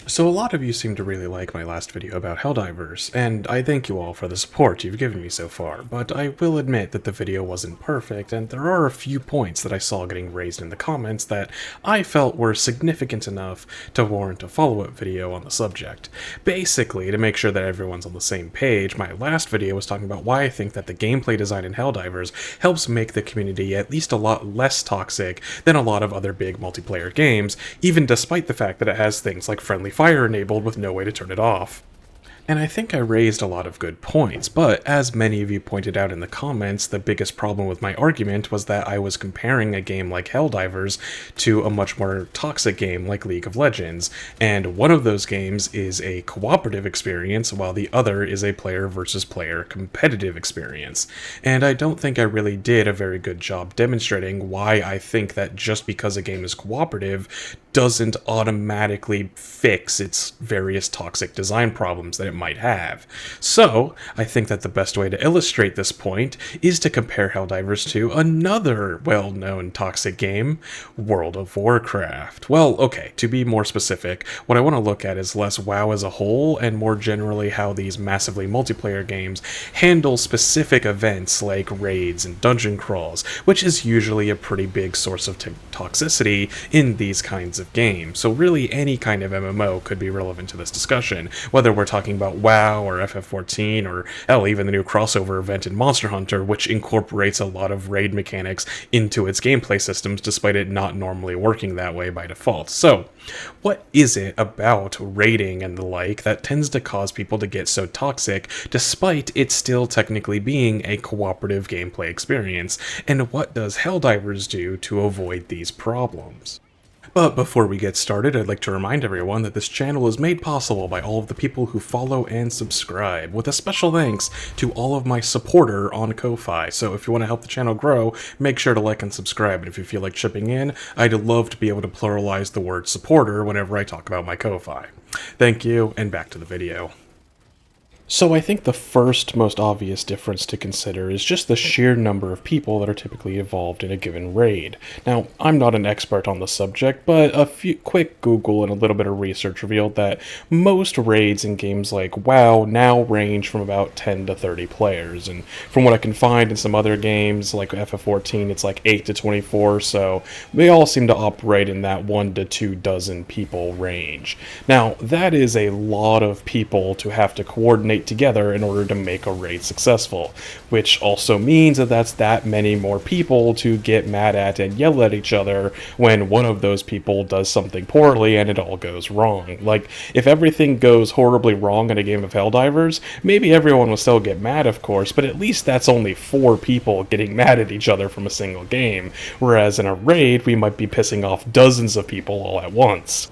So a lot of you seem to really like my last video about Helldivers, and I thank you all for the support you've given me so far, but I will admit that the video wasn't perfect, and there are a few points that I saw getting raised in the comments that I felt were significant enough to warrant a follow-up video on the subject. Basically, to make sure that everyone's on the same page, my last video was talking about why I think that the gameplay design in Helldivers helps make the community at least a lot less toxic than a lot of other big multiplayer games, even despite the fact that it has things like friendly fire enabled with no way to turn it off. And I think I raised a lot of good points, but as many of you pointed out in the comments, the biggest problem with my argument was that I was comparing a game like Helldivers to a much more toxic game like League of Legends, and one of those games is a cooperative experience while the other is a player versus player competitive experience. And I don't think I really did a very good job demonstrating why I think that just because a game is cooperative doesn't automatically fix its various toxic design problems that it might have. So, I think that the best way to illustrate this point is to compare Helldivers to another well-known toxic game, World of Warcraft. Well, okay, to be more specific, what I want to look at is less WoW as a whole, and more generally how these massively multiplayer games handle specific events like raids and dungeon crawls, which is usually a pretty big source of toxicity in these kinds of games. So really any kind of MMO could be relevant to this discussion, whether we're talking about WoW or FF14 or hell, even the new crossover event in Monster Hunter, which incorporates a lot of raid mechanics into its gameplay systems despite it not normally working that way by default. So, what is it about raiding and the like that tends to cause people to get so toxic despite it still technically being a cooperative gameplay experience? And what does Helldivers do to avoid these problems? But before we get started, I'd like to remind everyone that this channel is made possible by all of the people who follow and subscribe, with a special thanks to all of my supporter on Ko-Fi. So if you want to help the channel grow, make sure to like and subscribe, and if you feel like chipping in, I'd love to be able to pluralize the word supporter whenever I talk about my Ko-Fi. Thank you, and back to the video. So I think the first most obvious difference to consider is just the sheer number of people that are typically involved in a given raid. Now, I'm not an expert on the subject, but a few quick Google and a little bit of research revealed that most raids in games like WoW now range from about 10 to 30 players, and from what I can find in some other games like FF14, it's like 8 to 24, so they all seem to operate in that 1 to 2 dozen people range. Now, that is a lot of people to have to coordinate together in order to make a raid successful, which also means that that's that many more people to get mad at and yell at each other when one of those people does something poorly and it all goes wrong. Like, if everything goes horribly wrong in a game of Helldivers, maybe everyone will still get mad, of course, but at least that's only 4 people getting mad at each other from a single game, whereas in a raid we might be pissing off dozens of people all at once.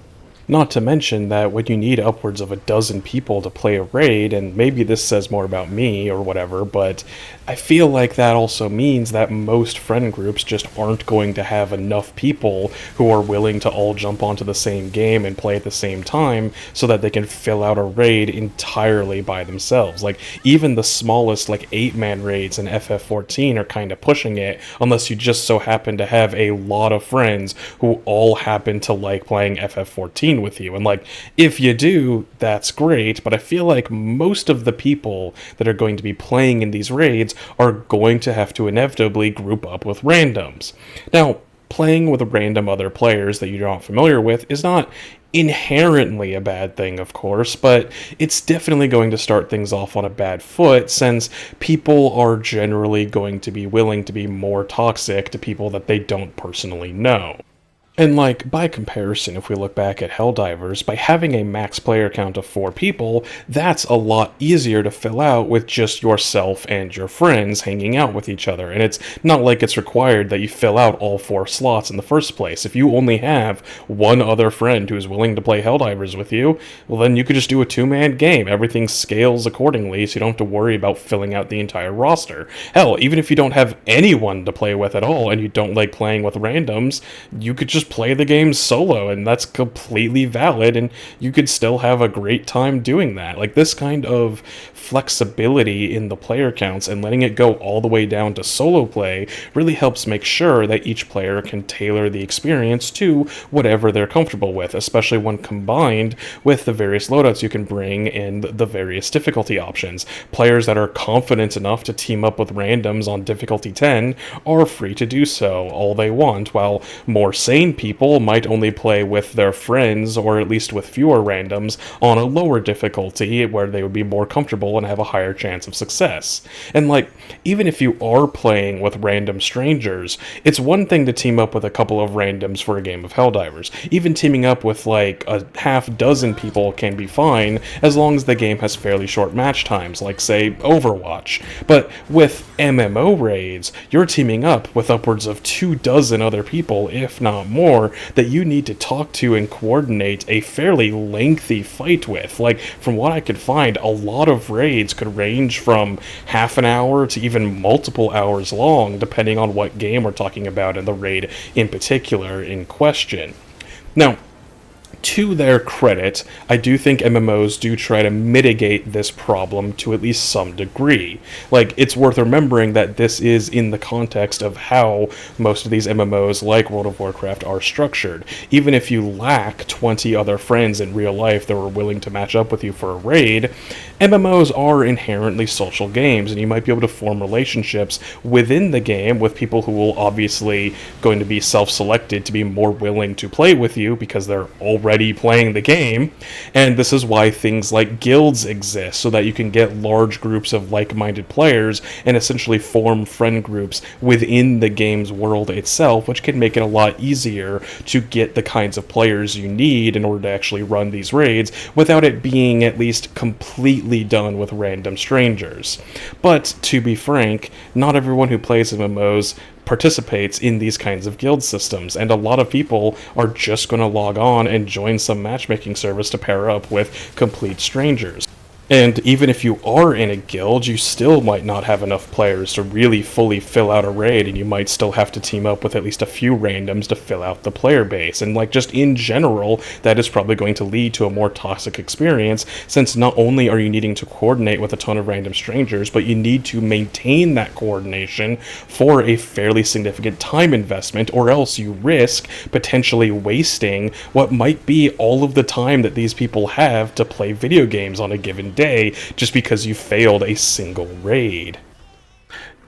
Not to mention that when you need upwards of a dozen people to play a raid, and maybe this says more about me or whatever, but I feel like that also means that most friend groups just aren't going to have enough people who are willing to all jump onto the same game and play at the same time so that they can fill out a raid entirely by themselves. Like, even the smallest, like, 8-man raids in FF14 are kind of pushing it, unless you just so happen to have a lot of friends who all happen to like playing FF14 with you. And like, if you do, that's great, but I feel like most of the people that are going to be playing in these raids are going to have to inevitably group up with randoms. Now, playing with random other players that you're not familiar with is not inherently a bad thing, of course, but it's definitely going to start things off on a bad foot, since people are generally going to be willing to be more toxic to people that they don't personally know. And like, by comparison, if we look back at Helldivers, by having a max player count of 4 people, that's a lot easier to fill out with just yourself and your friends hanging out with each other. And it's not like it's required that you fill out all 4 slots in the first place. If you only have one other friend who's willing to play Helldivers with you, well then you could just do a 2-man game. Everything scales accordingly, so you don't have to worry about filling out the entire roster. Hell, even if you don't have anyone to play with at all and you don't like playing with randoms, you could just just play the game solo, and that's completely valid, and you could still have a great time doing that. Like, this kind of flexibility in the player counts and letting it go all the way down to solo play really helps make sure that each player can tailor the experience to whatever they're comfortable with, especially when combined with the various loadouts you can bring and the various difficulty options. Players that are confident enough to team up with randoms on difficulty 10 are free to do so all they want, while more sane people might only play with their friends, or at least with fewer randoms, on a lower difficulty where they would be more comfortable and have a higher chance of success. And like, even if you are playing with random strangers, it's one thing to team up with a couple of randoms for a game of Helldivers. Even teaming up with like a half dozen people can be fine, as long as the game has fairly short match times, like say Overwatch. But with MMO raids, you're teaming up with upwards of 24 other people, if not more, that you need to talk to and coordinate a fairly lengthy fight with. Like, from what I could find, a lot of raids could range from half an hour to even multiple hours long, depending on what game we're talking about and the raid in particular in question. Now, to their credit, I do think MMOs do try to mitigate this problem to at least some degree. Like, it's worth remembering that this is in the context of how most of these MMOs, like World of Warcraft, are structured. Even if you lack 20 other friends in real life that were willing to match up with you for a raid, MMOs are inherently social games, and you might be able to form relationships within the game with people who will obviously going to be self-selected to be more willing to play with you because they're already playing the game. And this is why things like guilds exist, so that you can get large groups of like-minded players and essentially form friend groups within the game's world itself, which can make it a lot easier to get the kinds of players you need in order to actually run these raids without it being at least completely done with random strangers. But to be frank, not everyone who plays MMOs participates in these kinds of guild systems, and a lot of people are just going to log on and join some matchmaking service to pair up with complete strangers. And even if you are in a guild, you still might not have enough players to really fully fill out a raid, and you might still have to team up with at least a few randoms to fill out the player base. And like, just in general, that is probably going to lead to a more toxic experience, since not only are you needing to coordinate with a ton of random strangers, but you need to maintain that coordination for a fairly significant time investment, or else you risk potentially wasting what might be all of the time that these people have to play video games on a given day just because you failed a single raid.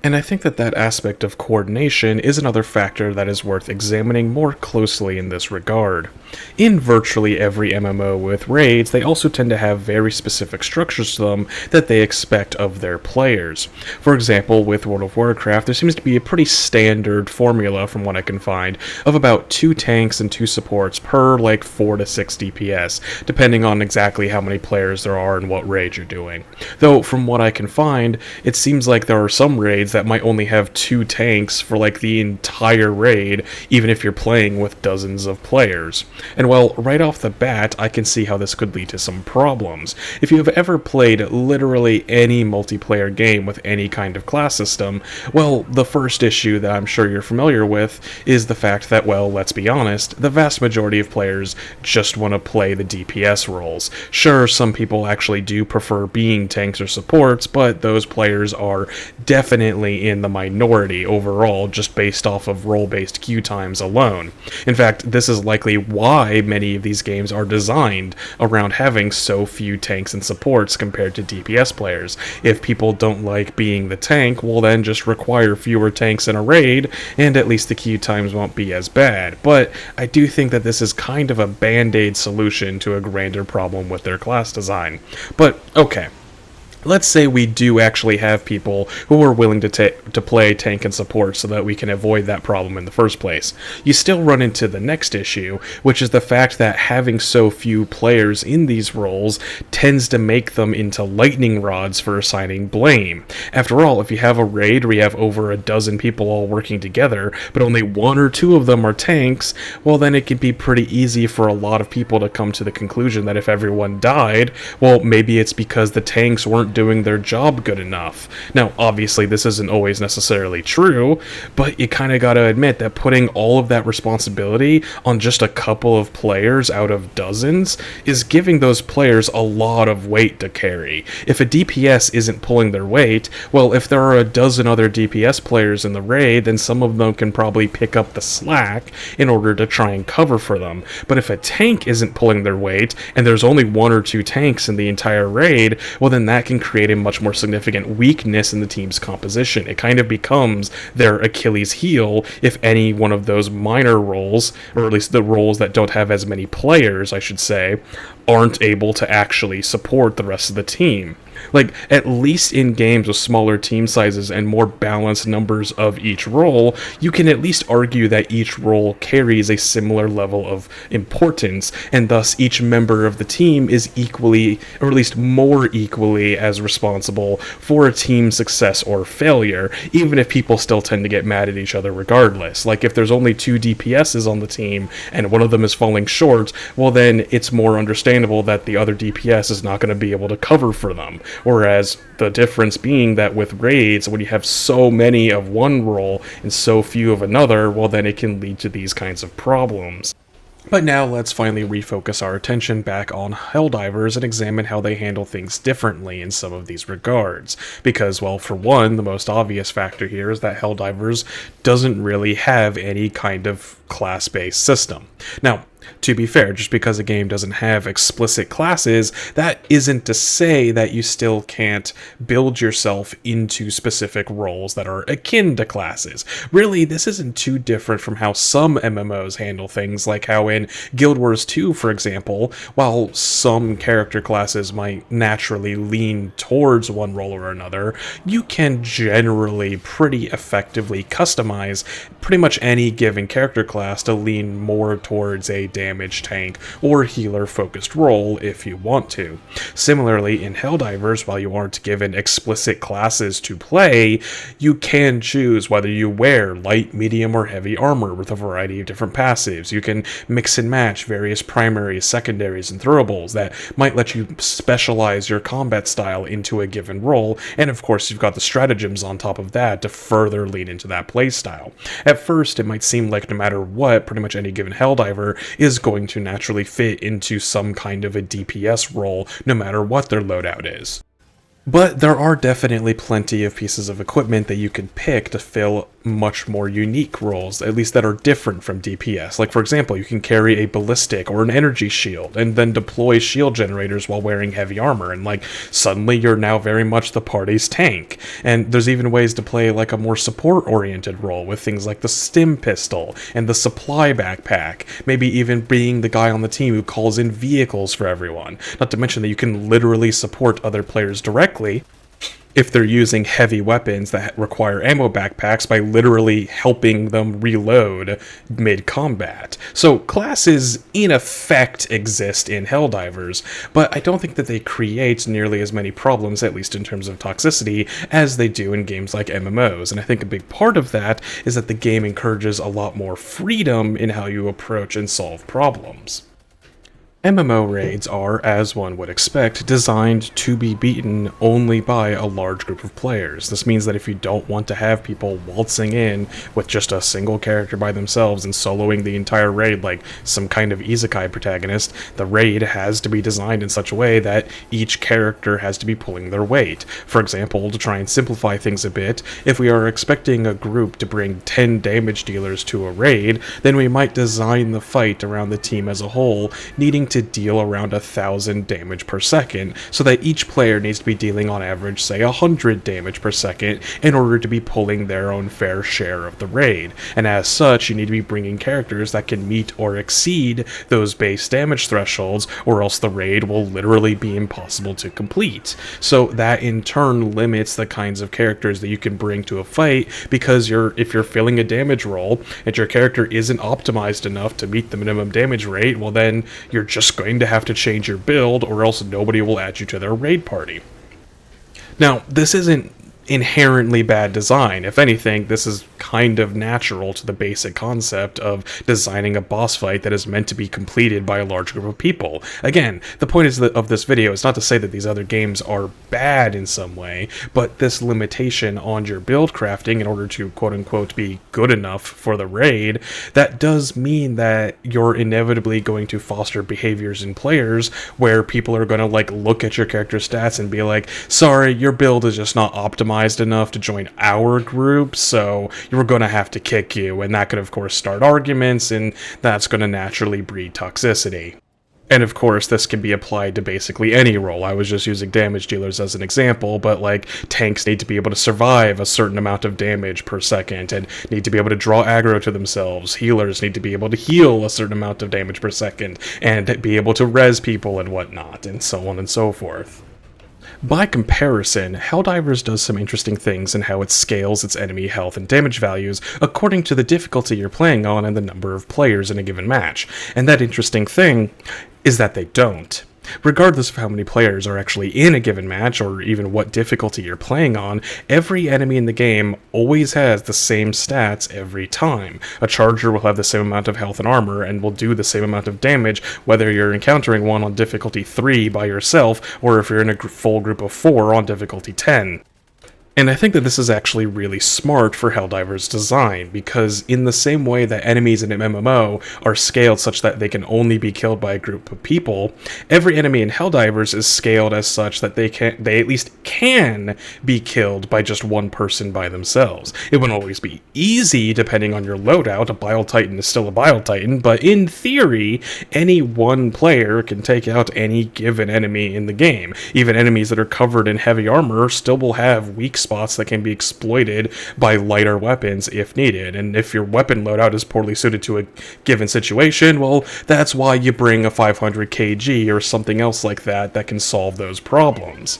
And I think that that aspect of coordination is another factor that is worth examining more closely in this regard. In virtually every MMO with raids, they also tend to have very specific structures to them that they expect of their players. For example, with World of Warcraft, there seems to be a pretty standard formula, from what I can find, of about 2 tanks and 2 supports per like 4 to 6 DPS, depending on exactly how many players there are and what raid you're doing. Though, from what I can find, it seems like there are some raids that might only have 2 tanks for like the entire raid, even if you're playing with dozens of players. And well, right off the bat, I can see how this could lead to some problems. If you have ever played literally any multiplayer game with any kind of class system, well, the first issue that I'm sure you're familiar with is the fact that, well, let's be honest, the vast majority of players just want to play the DPS roles. Sure, some people actually do prefer being tanks or supports, but those players are definitely in the minority overall, just based off of role-based queue times alone. In fact, this is likely why many of these games are designed around having so few tanks and supports compared to DPS players. If people don't like being the tank, well then just require fewer tanks in a raid, and at least the queue times won't be as bad. But I do think that this is kind of a band-aid solution to a grander problem with their class design. But okay. Let's say we do actually have people who are willing to play tank and support so that we can avoid that problem in the first place. You still run into the next issue, which is the fact that having so few players in these roles tends to make them into lightning rods for assigning blame. After all, if you have a raid where you have over a dozen people all working together, but only 1 or 2 of them are tanks, well then it can be pretty easy for a lot of people to come to the conclusion that if everyone died, well maybe it's because the tanks weren't aren't doing their job good enough. Now, obviously, this isn't always necessarily true, but you kind of gotta admit that putting all of that responsibility on just a couple of players out of dozens is giving those players a lot of weight to carry. If a DPS isn't pulling their weight, well, if there are a dozen other DPS players in the raid, then some of them can probably pick up the slack in order to try and cover for them. But if a tank isn't pulling their weight, and there's only one or two tanks in the entire raid, well, then that can create a much more significant weakness in the team's composition. It kind of becomes their Achilles heel if any one of those minor roles, or at least the roles that don't have as many players, I should say, aren't able to actually support the rest of the team. Like, at least in games with smaller team sizes and more balanced numbers of each role, you can at least argue that each role carries a similar level of importance, and thus each member of the team is equally, or at least more equally, as responsible for a team's success or failure, even if people still tend to get mad at each other regardless. Like, if there's only 2 DPSs on the team, and one of them is falling short, well then it's more understandable that the other DPS is not going to be able to cover for them. Whereas the difference being that with raids, when you have so many of one role and so few of another, well then it can lead to these kinds of problems. But now let's finally refocus our attention back on Helldivers and examine how they handle things differently in some of these regards. Because, well, for one, the most obvious factor here is that Helldivers doesn't really have any kind of class-based system. Now, to be fair, just because a game doesn't have explicit classes, that isn't to say that you still can't build yourself into specific roles that are akin to classes. Really, this isn't too different from how some MMOs handle things, like how in Guild Wars 2, for example, while some character classes might naturally lean towards one role or another, you can generally pretty effectively customize pretty much any given character class to lean more towards a damage tank or healer focused role if you want to. Similarly, in Helldivers, while you aren't given explicit classes to play, you can choose whether you wear light, medium, or heavy armor with a variety of different passives. You can mix and match various primaries, secondaries, and throwables that might let you specialize your combat style into a given role, and of course you've got the stratagems on top of that to further lean into that playstyle. At first, it might seem like no matter what, pretty much any given Helldiver is going to naturally fit into some kind of a DPS role, no matter what their loadout is. But there are definitely plenty of pieces of equipment that you can pick to fill much more unique roles, at least that are different from DPS. Like, for example, you can carry a ballistic or an energy shield, and then deploy shield generators while wearing heavy armor, and like, suddenly you're now very much the party's tank. And there's even ways to play like a more support-oriented role with things like the stim pistol and the supply backpack, maybe even being the guy on the team who calls in vehicles for everyone. Not to mention that you can literally support other players directly if they're using heavy weapons that require ammo backpacks by literally helping them reload mid-combat. So classes in effect exist in Helldivers, but I don't think that they create nearly as many problems, at least in terms of toxicity, as they do in games like MMOs. And I think a big part of that is that the game encourages a lot more freedom in how you approach and solve problems. MMO raids are, as one would expect, designed to be beaten only by a large group of players. This means that if you don't want to have people waltzing in with just a single character by themselves and soloing the entire raid like some kind of isekai protagonist, the raid has to be designed in such a way that each character has to be pulling their weight. For example, to try and simplify things a bit, if we are expecting a group to bring 10 damage dealers to a raid, then we might design the fight around the team as a whole, needing to deal around 1,000 damage per second, so that each player needs to be dealing on average, say, 100 damage per second in order to be pulling their own fair share of the raid. And as such, you need to be bringing characters that can meet or exceed those base damage thresholds, or else the raid will literally be impossible to complete. So that in turn limits the kinds of characters that you can bring to a fight, because if you're filling a damage roll and your character isn't optimized enough to meet the minimum damage rate, well then you're just going to have to change your build, or else nobody will add you to their raid party. Now, this isn't inherently bad design. If anything, this is kind of natural to the basic concept of designing a boss fight that is meant to be completed by a large group of people. Again, the point of this video is not to say that these other games are bad in some way, but this limitation on your build crafting in order to quote-unquote be good enough for the raid, that does mean that you're inevitably going to foster behaviors in players where people are going to like look at your character stats and be like, sorry, your build is just not optimized enough to join our group, so you're going to have to kick you, and that could of course start arguments, and that's going to naturally breed toxicity. And of course, this can be applied to basically any role. I was just using damage dealers as an example, but like tanks need to be able to survive a certain amount of damage per second and need to be able to draw aggro to themselves. Healers need to be able to heal a certain amount of damage per second and be able to res people and whatnot, and so on and so forth. By comparison, Helldivers does some interesting things in how it scales its enemy health and damage values according to the difficulty you're playing on and the number of players in a given match. And that interesting thing is that they don't. Regardless of how many players are actually in a given match, or even what difficulty you're playing on, every enemy in the game always has the same stats every time. A charger will have the same amount of health and armor, and will do the same amount of damage, whether you're encountering one on difficulty 3 by yourself, or if you're in a full group of 4 on difficulty 10. And I think that this is actually really smart for Helldivers' design, because in the same way that enemies in an MMO are scaled such that they can only be killed by a group of people, every enemy in Helldivers is scaled as such that they at least can be killed by just one person by themselves. It won't always be easy depending on your loadout. A Bile Titan is still a Bile Titan, but in theory, any one player can take out any given enemy in the game. Even enemies that are covered in heavy armor still will have weak spots that can be exploited by lighter weapons if needed, and if your weapon loadout is poorly suited to a given situation, well, that's why you bring a 500 kg or something else like that that can solve those problems.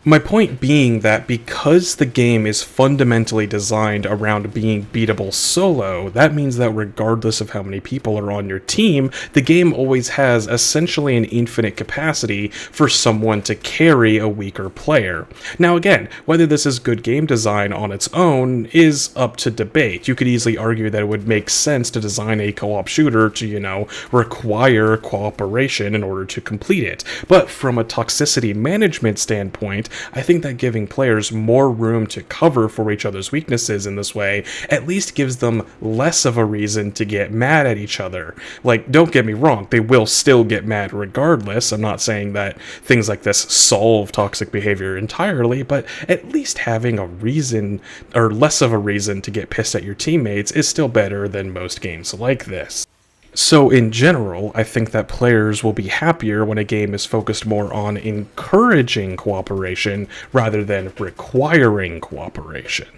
My point being that because the game is fundamentally designed around being beatable solo, that means that regardless of how many people are on your team, the game always has essentially an infinite capacity for someone to carry a weaker player. Now again, whether this is good game design on its own is up to debate. You could easily argue that it would make sense to design a co-op shooter to, require cooperation in order to complete it. But from a toxicity management standpoint, I think that giving players more room to cover for each other's weaknesses in this way at least gives them less of a reason to get mad at each other. Like, don't get me wrong, they will still get mad regardless. I'm not saying that things like this solve toxic behavior entirely, but at least having a reason, or less of a reason, to get pissed at your teammates is still better than most games like this. So in general, I think that players will be happier when a game is focused more on encouraging cooperation rather than requiring cooperation.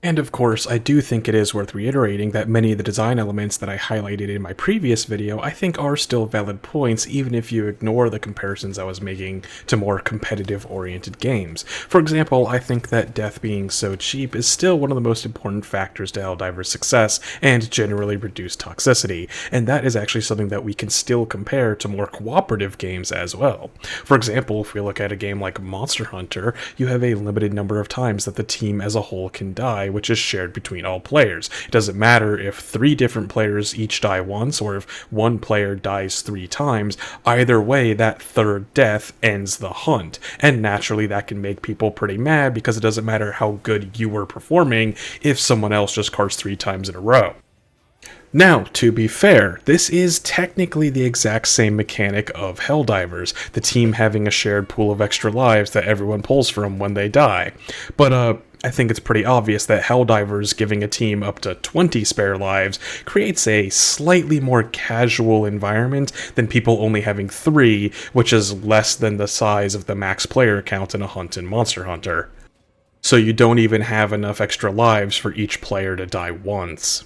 And of course, I do think it is worth reiterating that many of the design elements that I highlighted in my previous video I think are still valid points, even if you ignore the comparisons I was making to more competitive-oriented games. For example, I think that death being so cheap is still one of the most important factors to Helldivers' success and generally reduced toxicity, and that is actually something that we can still compare to more cooperative games as well. For example, if we look at a game like Monster Hunter, you have a limited number of times that the team as a whole can die, which is shared between all players. It doesn't matter if 3 different players each die once, or if one player dies 3 times. Either way, that third death ends the hunt, and naturally that can make people pretty mad because it doesn't matter how good you were performing if someone else just carts 3 times in a row. Now, to be fair, this is technically the exact same mechanic of Helldivers, the team having a shared pool of extra lives that everyone pulls from when they die. But, I think it's pretty obvious that Helldivers giving a team up to 20 spare lives creates a slightly more casual environment than people only having 3, which is less than the size of the max player count in a hunt in Monster Hunter. So you don't even have enough extra lives for each player to die once.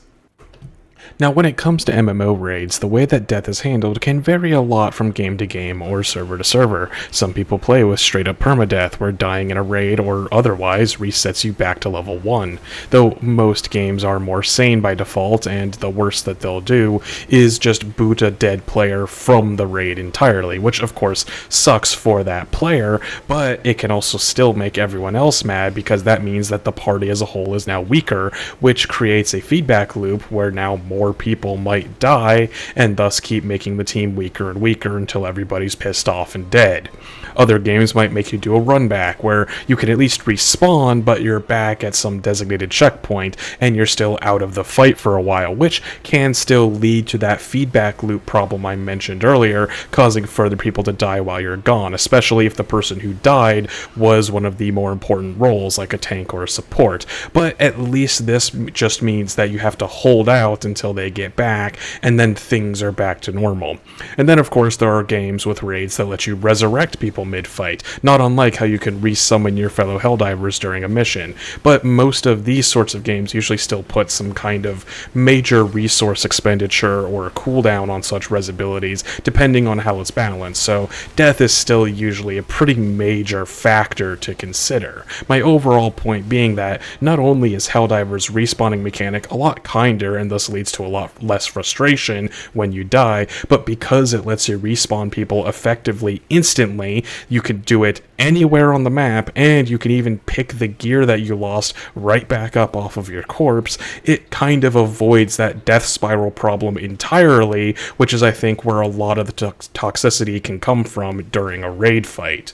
Now, when it comes to MMO raids, the way that death is handled can vary a lot from game to game or server to server. Some people play with straight up permadeath, where dying in a raid or otherwise resets you back to level 1, though most games are more sane by default, and the worst that they'll do is just boot a dead player from the raid entirely, which of course sucks for that player, but it can also still make everyone else mad because that means that the party as a whole is now weaker, which creates a feedback loop where now more people might die and thus keep making the team weaker and weaker until everybody's pissed off and dead. Other games might make you do a run back where you can at least respawn, but you're back at some designated checkpoint and you're still out of the fight for a while, which can still lead to that feedback loop problem I mentioned earlier, causing further people to die while you're gone, especially if the person who died was one of the more important roles like a tank or a support. But at least this just means that you have to hold out until they get back, and then things are back to normal. And then of course there are games with raids that let you resurrect people mid-fight, not unlike how you can resummon your fellow Helldivers during a mission, but most of these sorts of games usually still put some kind of major resource expenditure or a cooldown on such res abilities, depending on how it's balanced, so death is still usually a pretty major factor to consider. My overall point being that not only is Helldivers' respawning mechanic a lot kinder and thus leads to a lot less frustration when you die, but because it lets you respawn people effectively instantly, you can do it anywhere on the map, and you can even pick the gear that you lost right back up off of your corpse. It kind of avoids that death spiral problem entirely, which is I think where a lot of the toxicity can come from during a raid fight.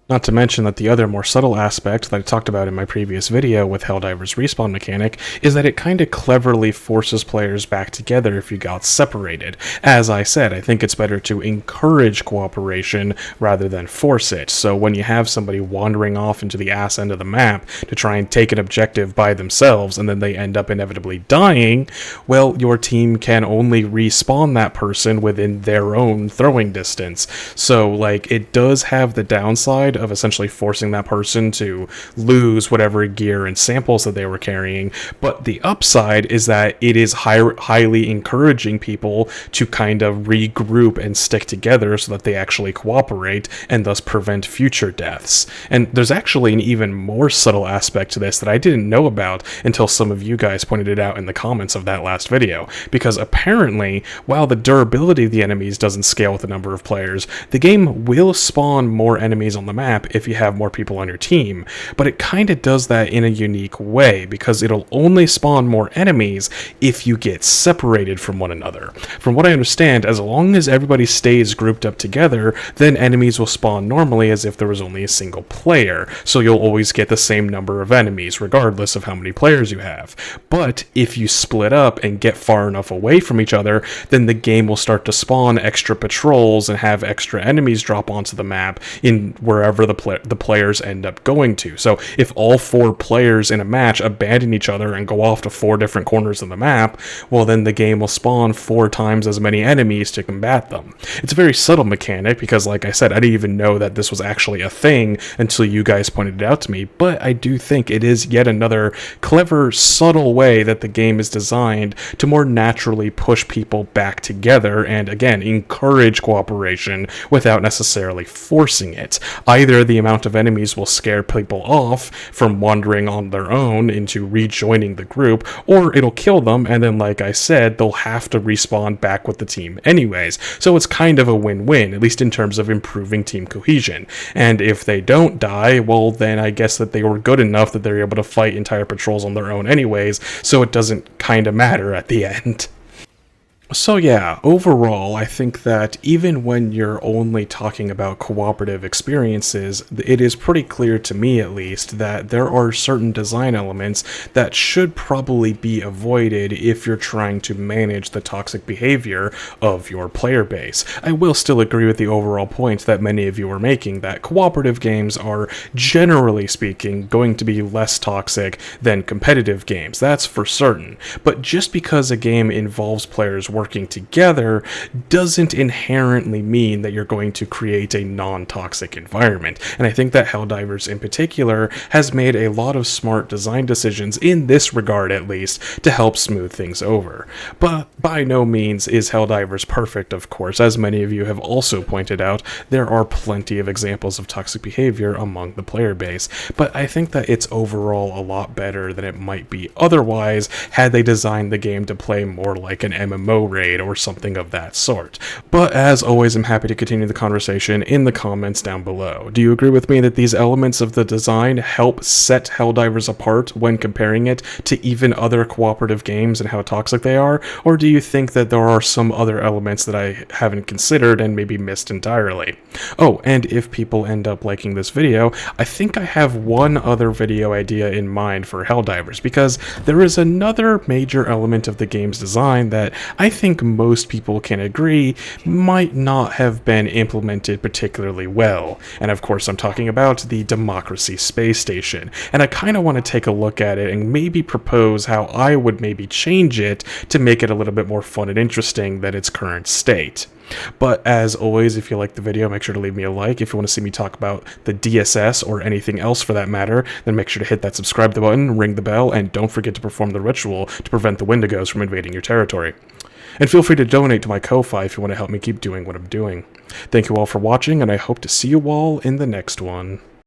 Not to mention that the other more subtle aspect that I talked about in my previous video with Helldivers' respawn mechanic is that it kinda cleverly forces players back together if you got separated. As I said, I think it's better to encourage cooperation rather than force it, so when you have somebody wandering off into the ass end of the map to try and take an objective by themselves and then they end up inevitably dying, well, your team can only respawn that person within their own throwing distance. So, like, it does have the downside of essentially forcing that person to lose whatever gear and samples that they were carrying, but the upside is that it is highly encouraging people to kind of regroup and stick together so that they actually cooperate and thus prevent future deaths. And there's actually an even more subtle aspect to this that I didn't know about until some of you guys pointed it out in the comments of that last video, because apparently, while the durability of the enemies doesn't scale with the number of players, the game will spawn more enemies on the map if you have more people on your team, but it kind of does that in a unique way, because it'll only spawn more enemies if you get separated from one another. From what I understand, as long as everybody stays grouped up together, then enemies will spawn normally as if there was only a single player, so you'll always get the same number of enemies regardless of how many players you have. But if you split up and get far enough away from each other, then the game will start to spawn extra patrols and have extra enemies drop onto the map in wherever the players end up going to. So if all 4 players in a match abandon each other and go off to 4 different corners of the map, well then the game will spawn 4 times as many enemies to combat them. It's a very subtle mechanic because, like I said, I didn't even know that this was actually a thing until you guys pointed it out to me, but I do think it is yet another clever, subtle way that the game is designed to more naturally push people back together and, again, encourage cooperation without necessarily forcing it. Either the amount of enemies will scare people off from wandering on their own into rejoining the group, or it'll kill them, and then, like I said, they'll have to respawn back with the team anyways. So it's kind of a win-win, at least in terms of improving team cohesion. And if they don't die, well, then I guess that they were good enough that they're able to fight entire patrols on their own anyways, so it doesn't kind of matter at the end. So yeah, overall, I think that even when you're only talking about cooperative experiences, it is pretty clear to me at least that there are certain design elements that should probably be avoided if you're trying to manage the toxic behavior of your player base. I will still agree with the overall point that many of you are making, that cooperative games are, generally speaking, going to be less toxic than competitive games. That's for certain. But just because a game involves players working together doesn't inherently mean that you're going to create a non-toxic environment. And I think that Helldivers in particular has made a lot of smart design decisions in this regard, at least, to help smooth things over. But by no means is Helldivers perfect, of course. As many of you have also pointed out, there are plenty of examples of toxic behavior among the player base, but I think that it's overall a lot better than it might be otherwise had they designed the game to play more like an MMO raid or something of that sort. But as always, I'm happy to continue the conversation in the comments down below. Do you agree with me that these elements of the design help set Helldivers apart when comparing it to even other cooperative games and how toxic they are? Or do you think that there are some other elements that I haven't considered and maybe missed entirely? Oh, and if people end up liking this video, I think I have one other video idea in mind for Helldivers, because there is another major element of the game's design that I think most people can agree might not have been implemented particularly well. And of course, I'm talking about the Democracy Space Station. And I kind of want to take a look at it and maybe propose how I would maybe change it to make it a little bit more fun and interesting than its current state. But as always, if you like the video, make sure to leave me a like. If you want to see me talk about the DSS or anything else for that matter, then make sure to hit that subscribe button, ring the bell, and don't forget to perform the ritual to prevent the Wendigos from invading your territory. And feel free to donate to my Ko-Fi if you want to help me keep doing what I'm doing. Thank you all for watching, and I hope to see you all in the next one.